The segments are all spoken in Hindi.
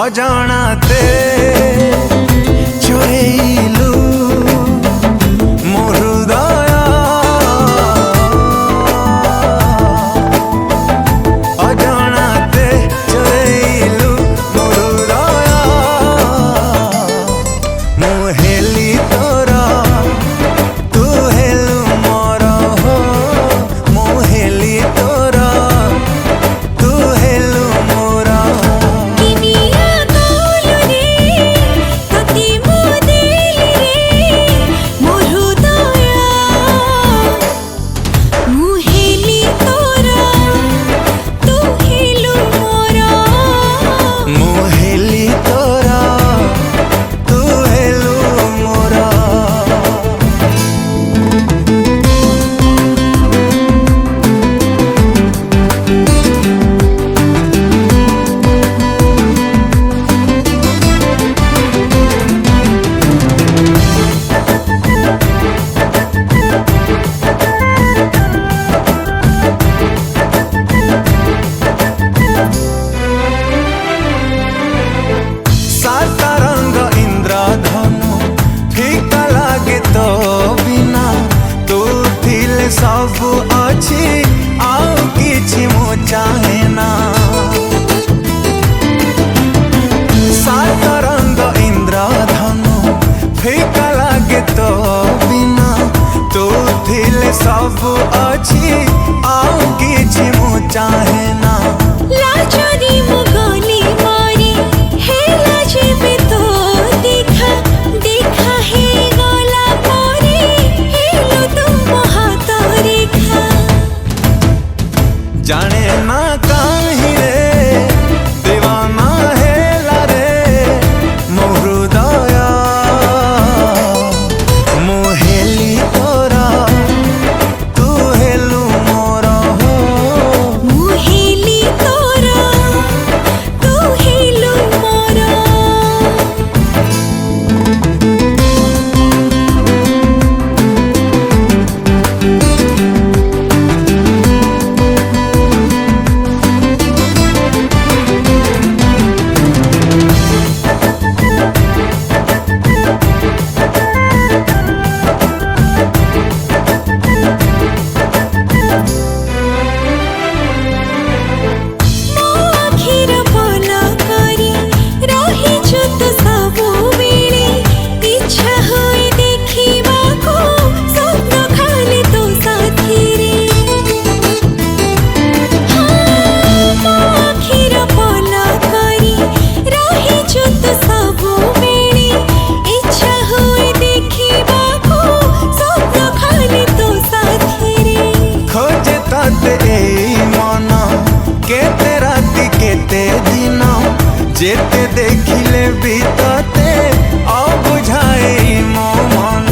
अजाणाते चोरेलु मो हृदय अजाणाते चोरेलु मो हृदय मु हेली तोरा तू हेलु मोर हो मु हेली तोरा तू हेलु मोर सब अच्छी आउ किछि मो चाहे ना सात रंग इंद्रधनु फीका लागे तो बिना तू थिले सब अच्छी आउ किछि मो चाहे ना लाजरी मो गली मारी हे लाजबे तो देखा देखा हे गला मारी हे लो तुम हाथ रेखा जाने ना काहे रे दीवाना हेला रे मो हृदय मु हेली तोरा तू हेलु मोर हो मु हेली तोरा तू हेलु मोर जेते देखिले भी तते आ बुझाए मो मन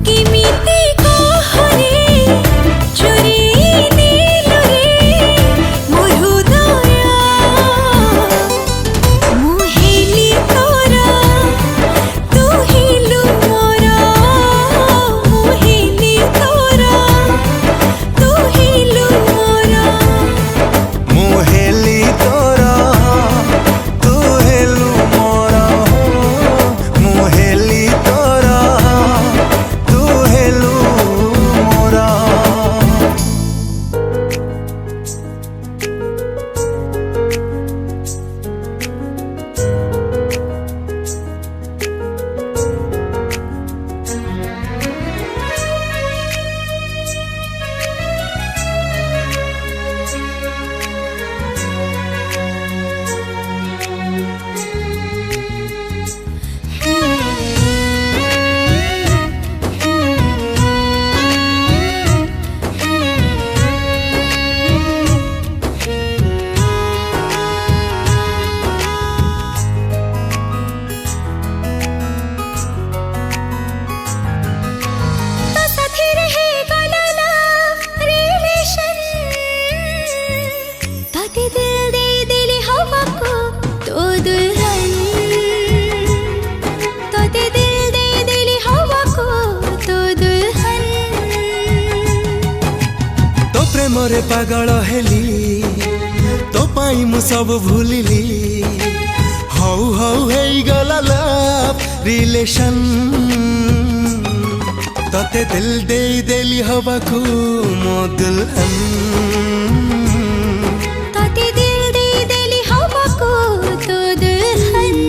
किमिति कहरे चोरी नीलो रे मो हृदय मु हेली तोरा तू हेलु मोर मु हेली तोरा तू हेलु मोर मु हेली तोरा तू हेलु मोर हो मु हेली तोरा तू हेलु मोर प्रेमरे पागल हेली तो पाई मु सब भूलिली हौ हौ हेई गला लव रिलेशन तते दिल दे देली हवाकू मो दुल्हन तते दिल दे देली हवाकू तो दुल्हन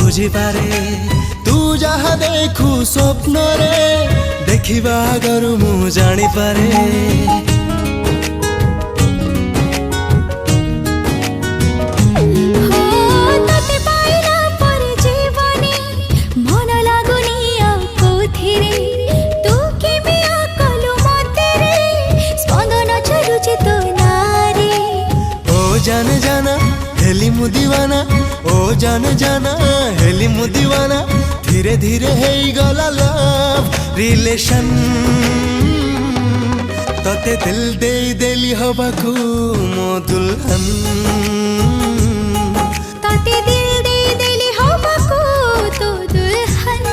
बुझिपारे तू जहा देखु स्वप्न रे देखिबा गरु मु जानी पारे जान जाना हेली मु दीवाना ओ जान जाना हेली मु दीवाना धीरे धीरे हेई गला लव रिलेशन तते दिल दे देली हवाकू मो दुल्हन तते दिल दे देली हवाकू तो दुल्हन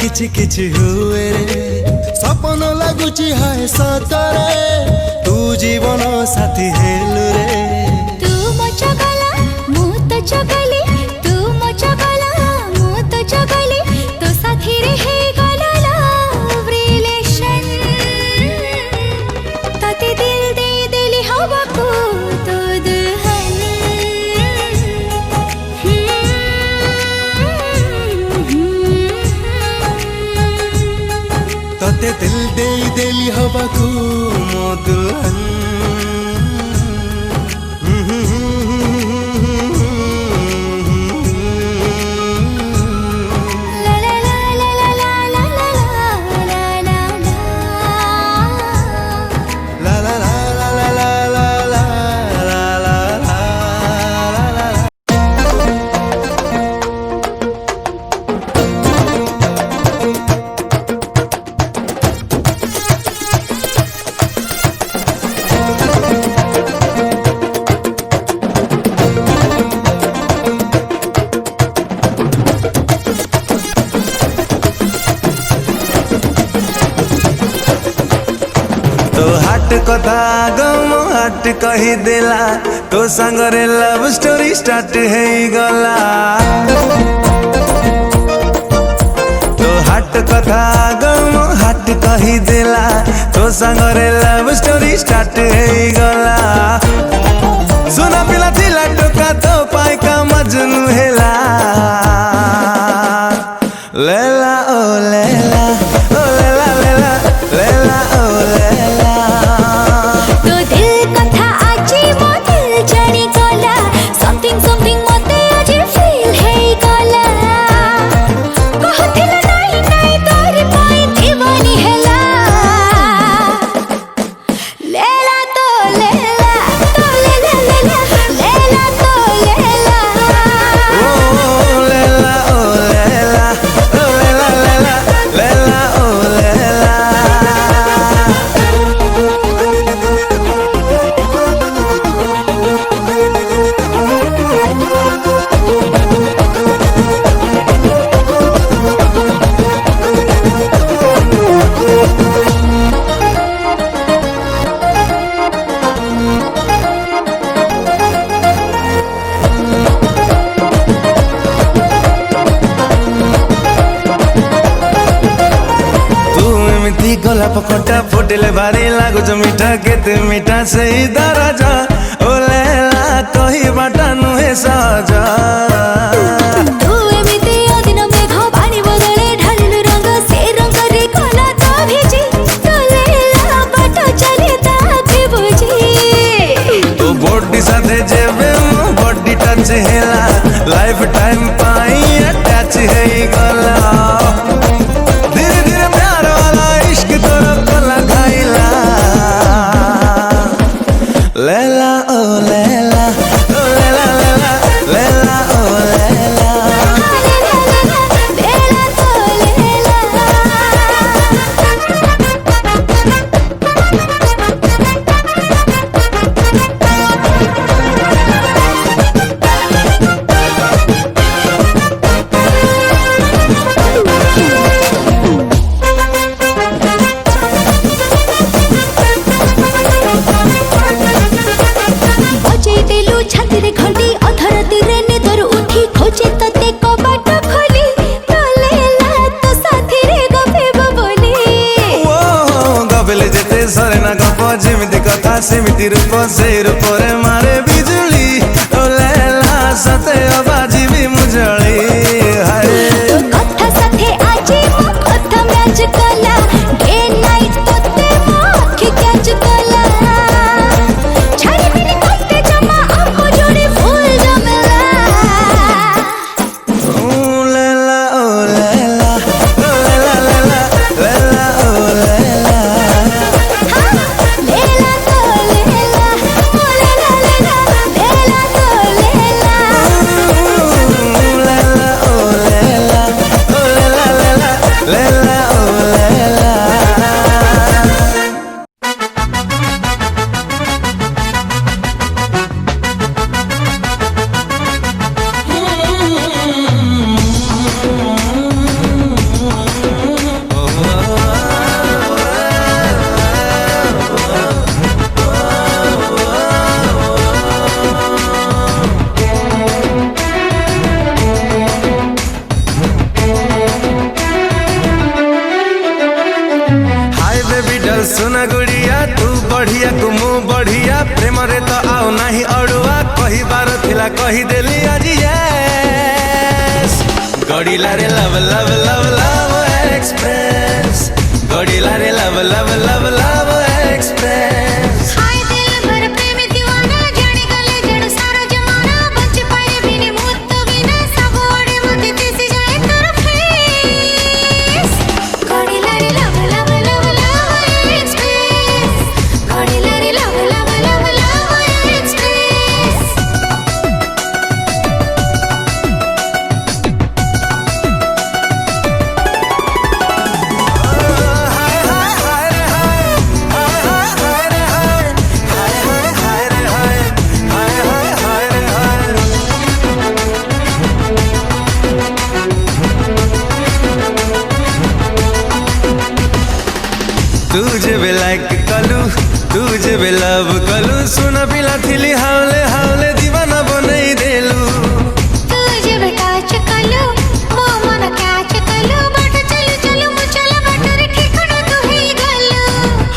किछि किछि हुए रे सपन लागुची हाय सतरे तू जीवन साथी हेलु रे तू मो चगला मु तो चगली तू मो चगला मु तो चगली तो साथी रे हे गला लव रिलेशन तते दिल दे देली हवाकू तो दुल्हन तते दिल दे देली हवाकू मो दुल्हन कथा गम हाट कही देला तो संगरे लव स्टोरी स्टार्ट है गला तो हाट कथा गम हाट कही देला तो संगरे लव स्टोरी स्टार्ट है गला सुना पिला थिला टोका तो पाई का मजनू हेला लेला ओ लेला ओ लेला लेला लेला ओ लेला तो दिल कथा आजी मो दिल जानी गला something something मते आजी फील है गला कहथिला नहीं नहीं तोर पाई दीवानी हेला लेला तो लेला लेला गोलाप फटा फुटिले भारी लागुछ मिठा केते मिठा सही दरजा ओ लेला कही बाटा नुहे सहज तू एमिति अदिन मेघ पानी बदले ढालिलु रंग से रंग रे कला तो भिजी तो लेला बाटो चले ताके बुझी तो बॉडी साथे जेबे मो बॉडी टच हेला लाइफ टाइम पाई अटैच है गला धीरे धीरे प्यार वाला इश्क तोरा पला खाइला लेला ओ लेला ओ लेला लेला लेला ओ लेला लेला तो लेला बजे देलु छाती रे घंटी अधर दिरे निदर उठी खोजे तते कबाट खोली तो लेला तो साथी रे गपे बबली ओ गबले जेते सरे ना गप जेमिति कथा सेमिति रूप से रूपरे मारे बिजुली ओ लेला सते बाजी भी मुजली हाय तो कथा साथे आजी मो कथा मैच कला डे नाइट तते मो आखि कैच कला छाड़ी मेरी कते जमा हमको जोड़ी फूल जमेला ओ लेला ओ लेला ओ लेला लेला लेला ओ लेला हाँ लेला तो लेला ओ लेला लेला लेला तो लेला लेला ओ लेला ओ लेला लेला लेला ओ लेला हाय बेबी डल सुना गुड़िया तू बढ़िया तुमु बढ़िया प्रेम रे तो आओ नाही अड़ुआ कही बार थिला कही देली आज यस गड़िला रे love love love love express गड़िला रे love love love love express हाय दिल भर प्रेम दीवाना जाने गले जड़ सारा जमाना बच पाए बिने मुत तो बिना सब ओड़े मुते दिस जाए तेरा फेस गड़िला रे love love love love express गड़िला रे love love love love express तुझे भी लाइक कलू तुझे भी लव कलू सुना पिला थिली हावले हावले दीवाना बनई देलू तुझे बेटा चकलो वो मन कैच कलो बट चलो चलो मुचला बटर ठिकना तू ही गलो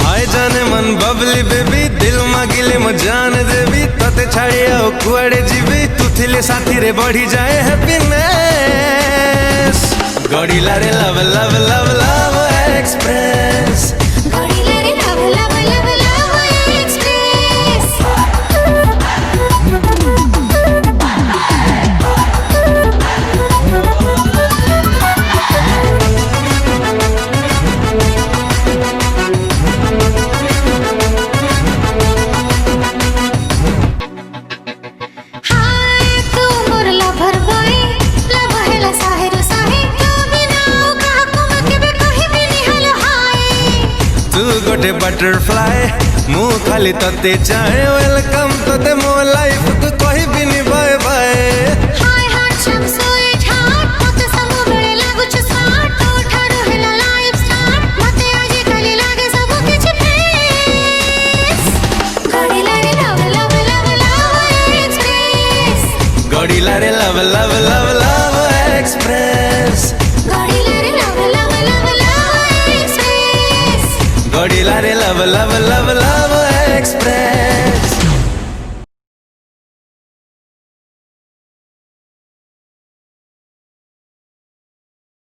हाय जाने मन बबली बेबी दिल मागिले मो जान देवी तते छाड़ी आओ कुआड़े जीवी तू थिले साथी रे बढ़ी जाए हैप्पीनेस गड़िला रे love love love love express गड़िला रे love love love love express हाय तू मोर लवर बॉय लव हेला साहेरो साहे तू बिना का को केबे कहि भी निहल हाय तू गोटे बटरफ्लाई मु खाली तते चाहे वेलकम तते मो लाइफ को कही भी नी बाय बाय हाय हार्ट शम स्वीट हार्ट मते सब बेले लागु छ स्मार्ट तो ठारो हेला लाइफ स्टार्ट मते आजे कली लागे सब किछ फेस गड़िला रे love love love love express गड़िला रे लव लव लव